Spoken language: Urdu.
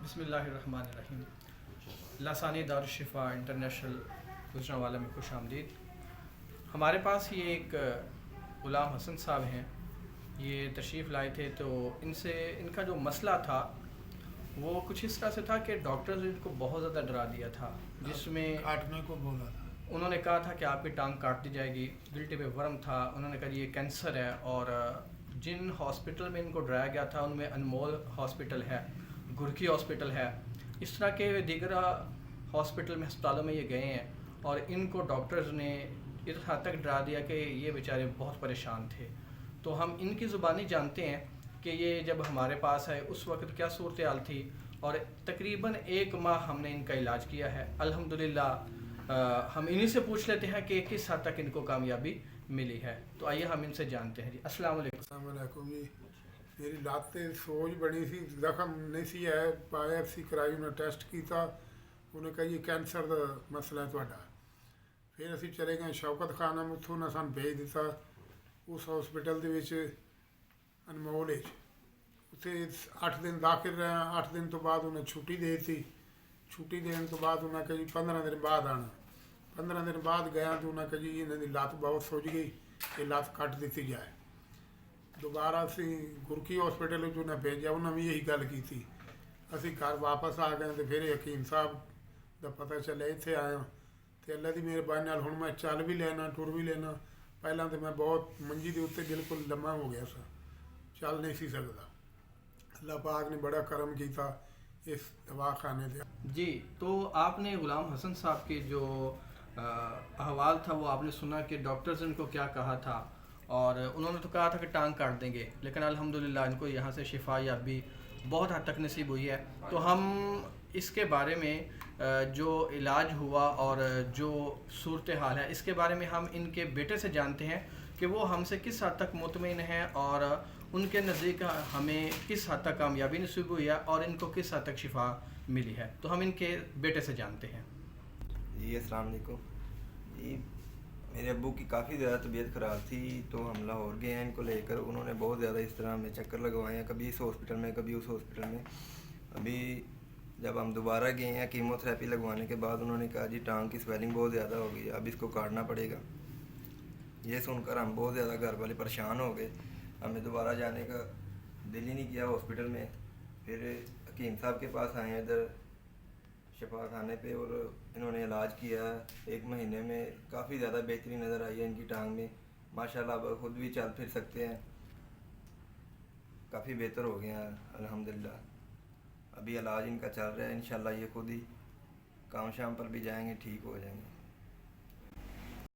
بسم اللہ الرحمن الرحیم۔ لسانی دارالشفا انٹرنیشنل گوجرانوالہ میں خوش آمدید۔ ہمارے پاس یہ ایک غلام حسن صاحب ہیں، یہ تشریف لائے تھے، تو ان کا جو مسئلہ تھا وہ کچھ اس طرح سے تھا کہ ڈاکٹرز نے ان کو بہت زیادہ ڈرا دیا تھا، جس میں کاٹنے کو بولا تھا۔ انہوں نے کہا تھا کہ آپ کی ٹانگ کاٹ دی جائے گی، گلٹے پہ ورم تھا، انہوں نے کہا یہ کینسر ہے، اور جن ہاسپٹل میں ان کو ڈرایا گیا تھا ان میں انمول ہاسپٹل ہے، گرکی ہاسپٹل ہے، اس طرح کے دیگر ہاسپٹل میں ہسپتالوں میں یہ گئے ہیں، اور ان کو ڈاکٹرز نے اس حد تک ڈرا دیا کہ یہ بیچارے بہت پریشان تھے۔ تو ہم ان کی زبانی جانتے ہیں کہ یہ جب ہمارے پاس آئے اس وقت کیا صورتحال تھی، اور تقریباً 1 ماہ ہم نے ان کا علاج کیا ہے الحمدللہ۔ ہم انہی سے پوچھ لیتے ہیں کہ کس حد تک ان کو کامیابی ملی ہے، تو آئیے ہم ان سے جانتے ہیں۔ جی السلام علیکم۔ السلام علیکم جی، میری لات تے سوج بڑی سی، زخم نہیں سی ہے، باਇਓਪਸੀ کرائی، انہیں ٹیسٹ کیتا، انہیں کہا یہ کینسر دا مسئلہ ہے تہاڈا۔ پھر اسی چلے گئے شوکت خانہ، اتوں نے سان بھیج دیتا اس ہاسپٹل دے وچ انمول وچ، اتنے 8 دن داخل رہے، 8 دن تو بعد انہیں چھٹی دے دی۔ چھٹی دین تو بعد انہیں کہا جی 15 دن بعد آنا۔ 15 دن بعد گیا تو انہیں کہا جی انہوں دی لات بہت سج گئی، یہ لات کٹ دیتی جائے۔ دوبارہ اسی گرکی ہاسپٹل انہیں بھیجا، انہیں بھی یہی گل کی تھی۔ اسی گھر واپس آ گئے تو پھر حکیم صاحب دا پتہ چلے اتنے آیا، تو اللہ دی مہربانی نال ہن میں چل بھی لینا، ٹر بھی لینا۔ پہلاں تو میں بہت منجی دے اتنے بالکل لما ہو گیا سا، چل نہیں سی سکتا۔ اللہ پاک نے بڑا کرم کیتا اس دواخانے دے۔ جی، تو آپ نے غلام حسن صاحب کے جو احوال تھا وہ آپ نے سنا کہ ڈاکٹرز نے ان کو کیا کہا تھا، اور انہوں نے تو کہا تھا کہ ٹانگ کاٹ دیں گے، لیکن الحمدللہ ان کو یہاں سے شفا یابی بہت حد تک نصیب ہوئی ہے۔ تو ہم اس کے بارے میں جو علاج ہوا اور جو صورتحال ہے اس کے بارے میں ہم ان کے بیٹے سے جانتے ہیں کہ وہ ہم سے کس حد تک مطمئن ہیں، اور ان کے نزدیک ہمیں کس حد تک کامیابی نصیب ہوئی ہے اور ان کو کس حد تک شفا ملی ہے۔ تو ہم ان کے بیٹے سے جانتے ہیں۔ جی السلام علیکم جی، میرے ابو کی کافی زیادہ طبیعت خراب تھی، تو ہم لاہور گئے ہیں ان کو لے کر۔ انہوں نے بہت زیادہ اس طرح ہمیں چکر لگوائے ہیں، کبھی اس ہاسپٹل میں کبھی اس ہاسپٹل میں۔ ابھی جب ہم دوبارہ گئے ہیں کیمو تھراپی لگوانے کے بعد، انہوں نے کہا جی ٹانگ کی سویلنگ بہت زیادہ ہو گئی ہے، اب اس کو کاٹنا پڑے گا۔ یہ سن کر ہم بہت زیادہ گھر والے پریشان ہو گئے، ہمیں دوبارہ جانے کا دل ہی نہیں کیا ہاسپٹل میں۔ پھر حکیم صاحب کے پاس آئے ہیں ادھر شفا خانے پہ، اور انہوں نے علاج کیا۔ 1 مہینے میں کافی زیادہ بہتری نظر آئی ہے ان کی ٹانگ میں، ماشاءاللہ اب خود بھی چل پھر سکتے ہیں، کافی بہتر ہو گئے ہیں الحمدللہ۔ ابھی علاج ان کا چل رہا ہے، انشاءاللہ یہ خود ہی کام شام پر بھی جائیں گے، ٹھیک ہو جائیں گے۔